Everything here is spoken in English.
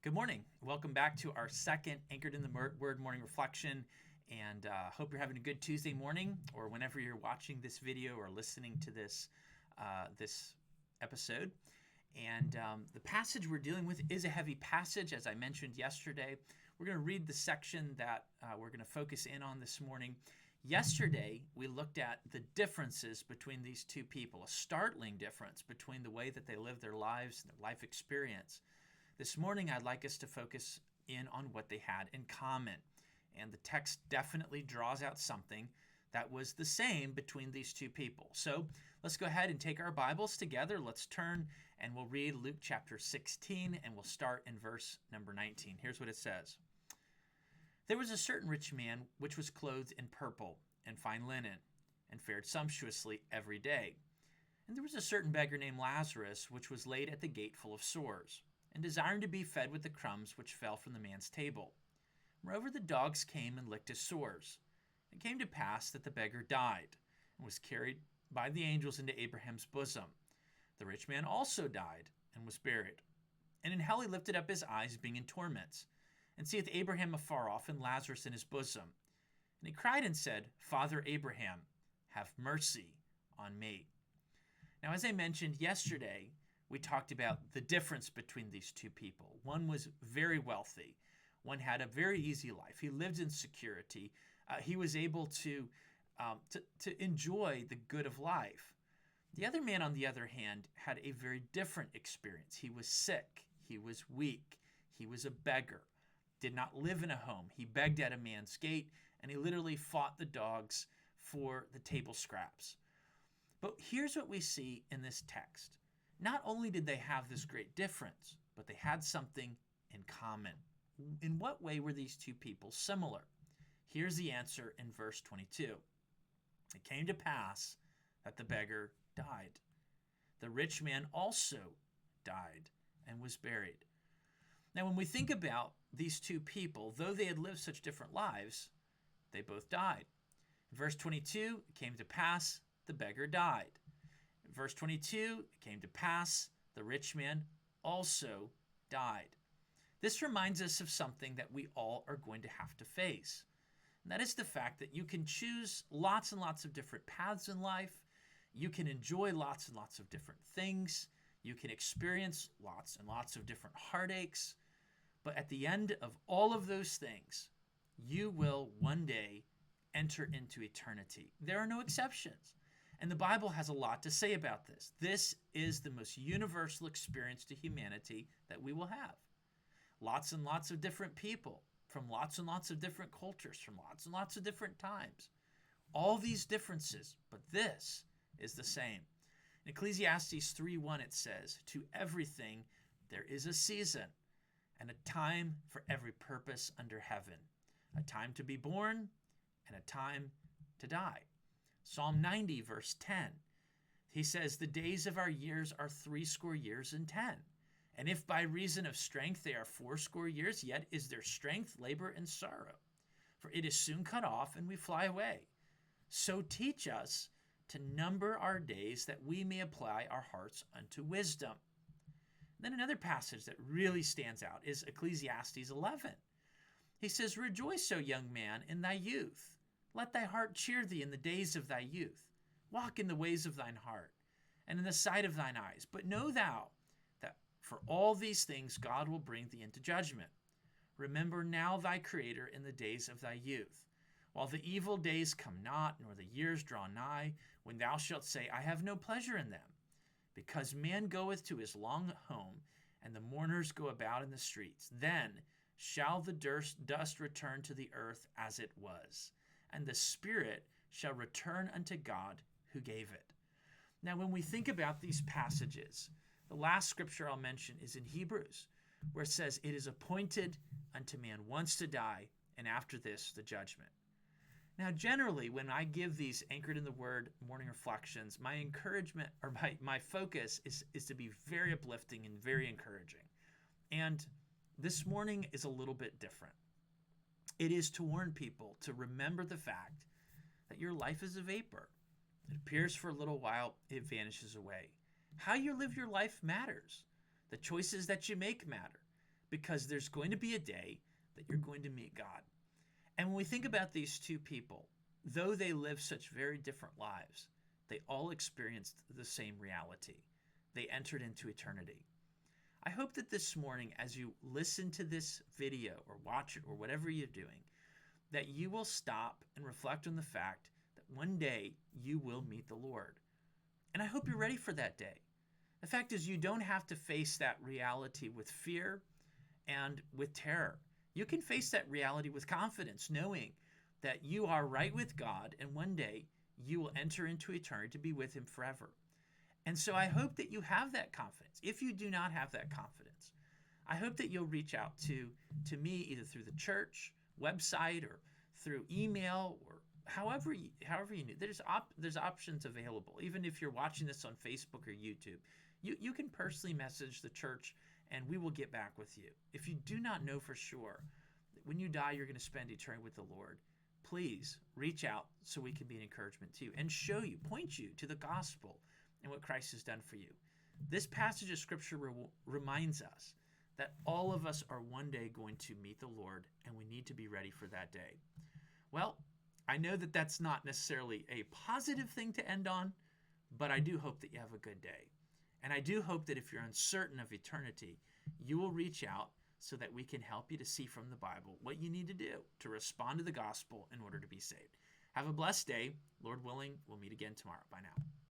Good morning. Welcome back to our second Anchored in the Word morning reflection. And hope you're having a good Tuesday morning, or whenever you're watching this video or listening to this episode. And the passage we're dealing with is a heavy passage, as I mentioned yesterday. We're going to read the section that we're going to focus in on this morning. Yesterday, we looked at the differences between these two people, a startling difference between the way that they live their lives and their life experience. This morning, I'd like us to focus in on what they had in common. And the text definitely draws out something that was the same between these two people. So let's go ahead and take our Bibles together. Let's turn and we'll read Luke chapter 16, and we'll start in verse number 19. Here's what it says. There was a certain rich man which was clothed in purple and fine linen, and fared sumptuously every day. And there was a certain beggar named Lazarus, which was laid at the gate full of sores, and desiring to be fed with the crumbs which fell from the man's table. Moreover, the dogs came and licked his sores. It came to pass that the beggar died, and was carried by the angels into Abraham's bosom. The rich man also died, and was buried. And in hell he lifted up his eyes, being in torments, and seeth Abraham afar off, and Lazarus in his bosom. And he cried and said, Father Abraham, have mercy on me. Now, as I mentioned yesterday, we talked about the difference between these two people. One was very wealthy. One had a very easy life. He lived in security. He was able to enjoy the good of life. The other man, on the other hand, had a very different experience. He was sick. He was weak. He was a beggar. Did not live in a home. He begged at a man's gate, and he literally fought the dogs for the table scraps. But here's what we see in this text. Not only did they have this great difference, but they had something in common. In what way were these two people similar? Here's the answer in verse 22. It came to pass that the beggar died. The rich man also died and was buried. Now, when we think about these two people, though they had lived such different lives, they both died. In verse 22, it came to pass the beggar died. In verse 22, it came to pass the rich man also died. This reminds us of something that we all are going to have to face. And that is the fact that you can choose lots and lots of different paths in life. You can enjoy lots and lots of different things. You can experience lots and lots of different heartaches. But at the end of all of those things, you will one day enter into eternity. There are no exceptions. And the Bible has a lot to say about this. This is the most universal experience to humanity that we will have. Lots and lots of different people from lots and lots of different cultures, from lots and lots of different times. All these differences, but this is the same. In Ecclesiastes 3:1 it says, to everything there is a season and a time for every purpose under heaven, a time to be born and a time to die. Psalm 90 verse 10, he says, the days of our years are 80 years and 10. And if by reason of strength they are 80 years, yet is their strength labor and sorrow. For it is soon cut off, and we fly away. So teach us to number our days, that we may apply our hearts unto wisdom. Then another passage that really stands out is Ecclesiastes 11. He says, rejoice, O young man, in thy youth. Let thy heart cheer thee in the days of thy youth. Walk in the ways of thine heart, and in the sight of thine eyes. But know thou, for all these things God will bring thee into judgment. Remember now thy Creator in the days of thy youth, while the evil days come not, nor the years draw nigh, when thou shalt say, I have no pleasure in them. Because man goeth to his long home, and the mourners go about in the streets. Then shall the dust return to the earth as it was, and the spirit shall return unto God who gave it. Now, when we think about these passages, the last scripture I'll mention is in Hebrews, where it says, it is appointed unto man once to die, and after this, the judgment. Now, generally, when I give these Anchored in the Word morning reflections, my encouragement, or my focus is to be very uplifting and very encouraging. And this morning is a little bit different. It is to warn people to remember the fact that your life is a vapor. It appears for a little while, it vanishes away. How you live your life matters. The choices that you make matter. because there's going to be a day that you're going to meet God. And when we think about these two people, though they lived such very different lives, they all experienced the same reality. They entered into eternity. I hope that this morning, as you listen to this video or watch it or whatever you're doing, that you will stop and reflect on the fact that one day you will meet the Lord. And I hope you're ready for that day. The fact is, you don't have to face that reality with fear and with terror. You can face that reality with confidence, knowing that you are right with God, and one day you will enter into eternity to be with Him forever. And so I hope that you have that confidence. If you do not have that confidence, I hope that you'll reach out to me either through the church website or through email or however you need. There's options available. Even if you're watching this on Facebook or YouTube, you can personally message the church and we will get back with you. If you do not know for sure that when you die you're going to spend eternity with the Lord, please reach out so we can be an encouragement to you and point you to the gospel and what Christ has done for you. This passage of Scripture reminds us that all of us are one day going to meet the Lord, and we need to be ready for that day. Well, I know that that's not necessarily a positive thing to end on, but I do hope that you have a good day. And I do hope that if you're uncertain of eternity, you will reach out so that we can help you to see from the Bible what you need to do to respond to the gospel in order to be saved. Have a blessed day. Lord willing, we'll meet again tomorrow. Bye now.